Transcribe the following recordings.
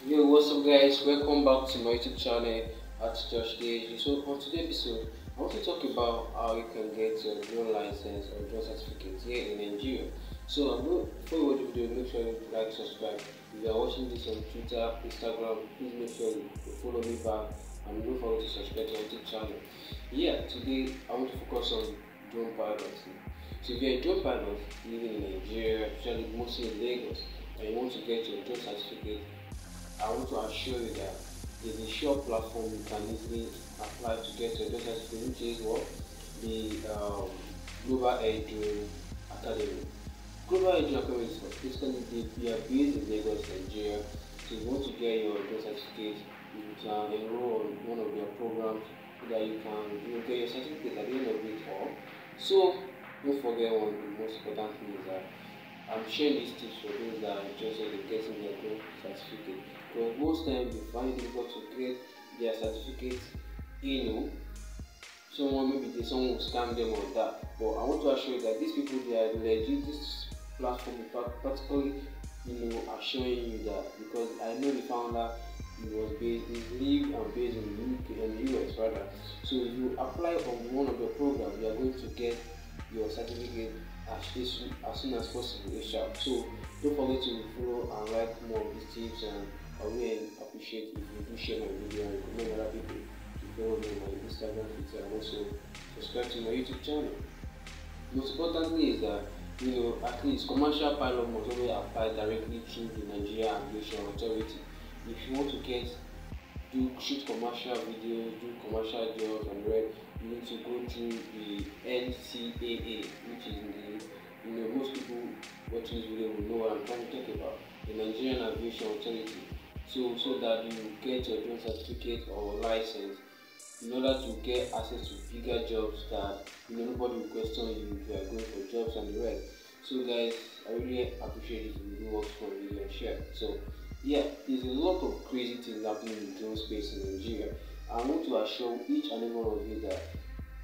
Yo, what's up, guys? Welcome back to my YouTube channel at Josh Gage. So, on today's episode, I want to talk about how you can get your drone license or drone certificate here in Nigeria. So, before you watch the video, make sure you like, subscribe. If you are watching this on Twitter, Instagram, please make sure you follow me back and don't forget to subscribe to my YouTube channel. Yeah, today I want to focus on drone piloting. So, if you're a drone pilot living in Nigeria, especially mostly in Lagos, and you want to get your drone certificate, I want to assure you that there's a sure platform you can easily apply to get your data certificate, which is what? The Global Air Drone Academy. Global Air Drone Academy is basically they are based in Lagos, Nigeria. So if you want to get your drone certificate, you can enroll on one of their programs so that you can get your certificate at the end of it all. So don't forget one of the most important things is that I'm sharing these tips for those that are interested in getting their drone certificate. Because most times they find it difficult to get their certificate, someone someone will scam them on that. But I want to assure you that these people they are legit. This platform is practically are showing you that because I know the founder is live and based in the UK and the US rather. So if you apply on one of the programs, you are going to get your certificate as soon as possible ASAP. So don't forget to follow and like more of these tips, and I will appreciate if you do share my video and recommend other people to follow me on my Instagram, Twitter, and also subscribe to my YouTube channel. Most importantly is that at least commercial pilot must always apply directly through the Nigeria Aviation Authority. If you want to shoot commercial videos, do commercial jobs and red, you need to go through the NCAA, which is most people watching this video will know what I'm trying to talk about, the Nigerian Aviation Authority. So that you get your drone certificate or license in order to get access to bigger jobs that nobody will question you if you are going for jobs and the rest. So guys, I really appreciate if you do watch my video and share. So yeah, there's a lot of crazy things happening in the drone space in Nigeria. I want to assure each and every one of you that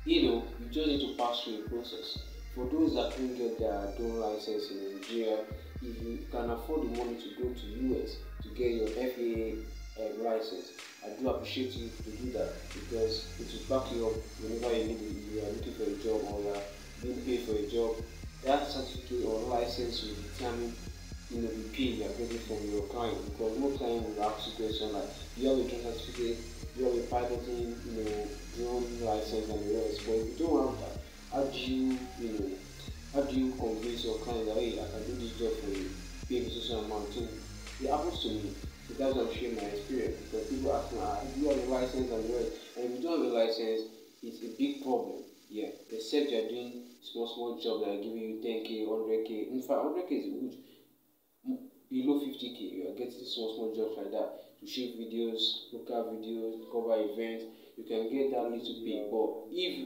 you just need to pass through a process. For those that couldn't get their drone license in Nigeria, if you can afford the money to go to US to get your FAA license, I do appreciate you to do that because it will back you up whenever you are looking for a job or you are being paid for a job. That certificate or license will determine the pay you are getting from your client, because no client will ask you questions like, do you have a drone certificate, do you have a piloting drone license and the rest. But if you don't have that, how do you convince your client that, hey, I can do this job for you, pay me social amount too? It happens to me. So that's why I'm sharing my experience, because people ask me, do you have a license and the rest? And if you don't have a license, it's a big problem. Yeah, except you're doing small jobs that are giving you 10k, 100k. In fact, 100k is good. Below 50k, you are getting small jobs like that to shoot videos, local videos, cover events. You can get that little pay. But if you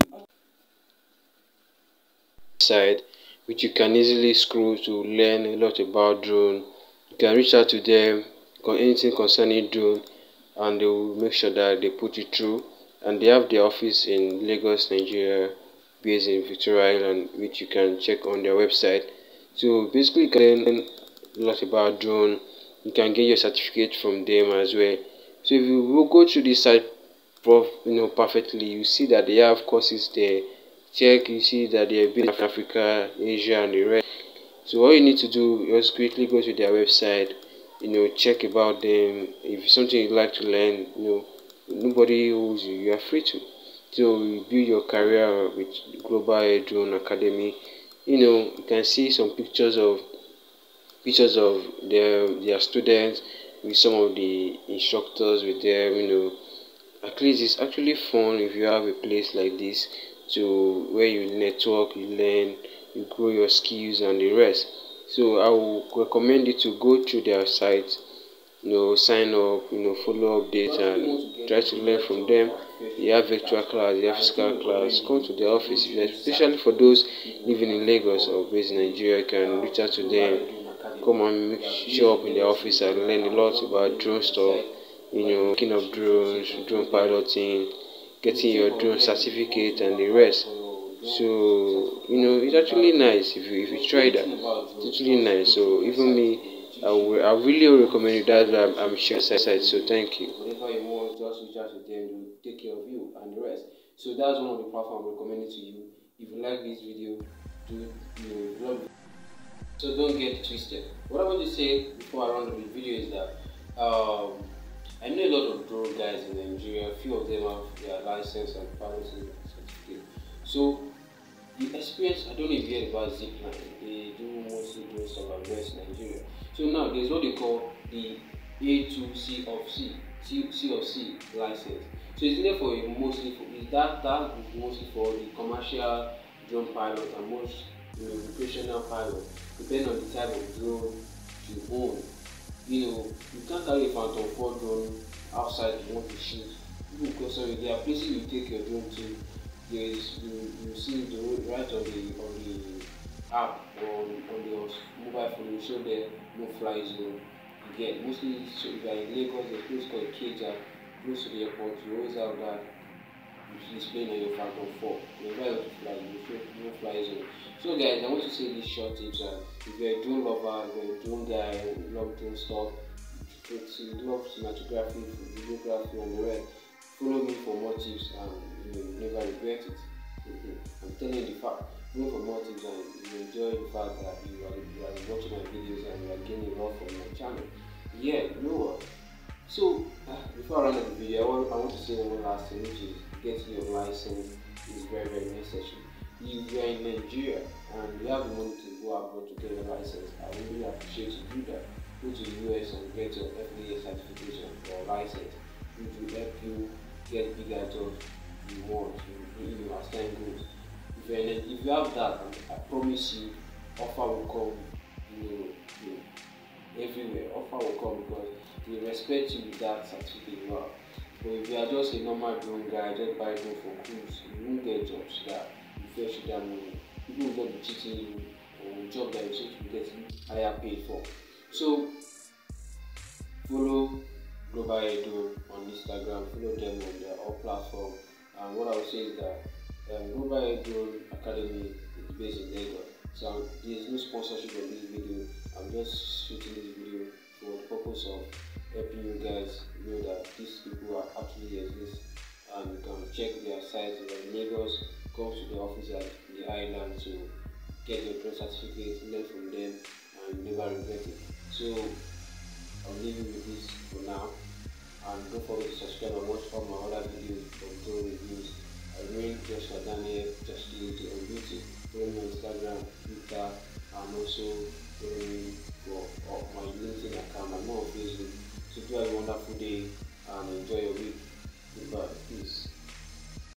side, which you can easily scroll to learn a lot about drone, you can reach out to them anything concerning drone, and they will make sure that they put you through. And they have their office in Lagos, Nigeria, based in Victoria Island, which you can check on their website. So basically you can learn a lot about drone. You can get your certificate from them as well. So if you will go through this site perfectly, you see that they have courses there. Check, you see that they are based in Africa, Asia, and the rest. So all you need to do is quickly go to their website, check about them. If it's something you'd like to learn, nobody owes you, you are free to. So you build your career with Global Air Drone Academy. You can see some pictures of their students with some of the instructors with them. At least it's actually fun if you have a place like this to where you network, you learn, you grow your skills and the rest. So I will recommend you to go through their site, sign up, follow updates and try to learn from them. They have virtual class, they have physical class. Come to the office, especially for those living in Lagos or based in Nigeria. You can reach out to them, come and show up in the office and learn a lot about drone stuff, making of drones, drone piloting, getting your drone certificate and the rest. So it's actually nice if you try that. It's actually nice. So even me, I really recommend you. That's why I'm sharing site. So thank you. Whatever you want, just reach out to them. They'll take care of you and the rest. So that's one of the platforms I'm recommending to you. If you like this video, do love it. So don't get twisted. What I want to say before I run the video is that I know a lot of drone guys in Nigeria. A few of them have their license and piloting certificate. So the experience, I don't know if you heard about Zipline. They do mostly do stuff like West Nigeria. So now there's what they call the A2C of C license. So it's there for mostly for that is mostly for the commercial drone pilot and most recreational pilot, depending on the type of drone you own. You can't carry a Phantom 4 drone outside you want to shoot. Because sorry, there are places you take your drone to. There is you see the road right on the app or on the mobile phone. You show there no fly zone. Again, mostly so if you are in Lagos, there's a place called Ikeja, close to the airport. You always have that displaying on your Phantom 4. Whenever you want to fly, you show no fly zone. So guys, I want to say this short tips that if you're a drone lover, if you're a drone guy, you love drone stuff, you love cinematography, videography and the rest, follow me for more tips and you will never regret it. I'm telling you the fact. Follow for more tips and you enjoy the fact that you are watching my videos and you are gaining a lot from my channel. Yeah, you know what? So before I run the video, I want to say one last thing, which is getting your license is very necessary. If you are in Nigeria and you have the money to go abroad to get your license, I would really appreciate you do that. Go to the US and get your FAA certification or license, which will help you get bigger jobs you want as time goes. If you have that, I promise you, offer will come. Everywhere, offer will come because they respect you with that certificate you have. But if you are just a normal drone guy, just buy drone for cruise, you won't get jobs that you fetch that money. People will not be cheating you on job that you're supposed to be getting higher paid for. So follow Global Air Drone on Instagram, follow them on their all platforms. And what I would say is that Global Air Drone Academy is based in Lagos. So there is no sponsorship of this video. I'm just shooting this video for the purpose of helping you guys know that these people are actually exist, and you can check their sites in Lagos. Come to the office at the island to get your drone certificate, learn from them, and never regret it. So I'll leave you with this for now, and don't forget to subscribe and watch all my other videos from drone reviews. I remain Joshua Daniel, just on YouTube. Follow me on Instagram, Twitter, and also follow me for my LinkedIn account. I'm not on Facebook. So do have a wonderful day and enjoy your